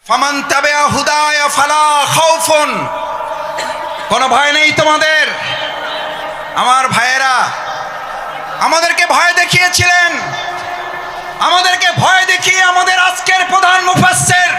ফামান তাবিআ হুদায়া ফালা খাউফুন, কোনো ভয় নেই তোমাদের। আমার ভাইয়েরা আমাদেরকে ভয় দেখিয়েছিলেন, আমাদেরকে ভয় দেখিয়ে আমাদের আজকের প্রধান মুফাসসির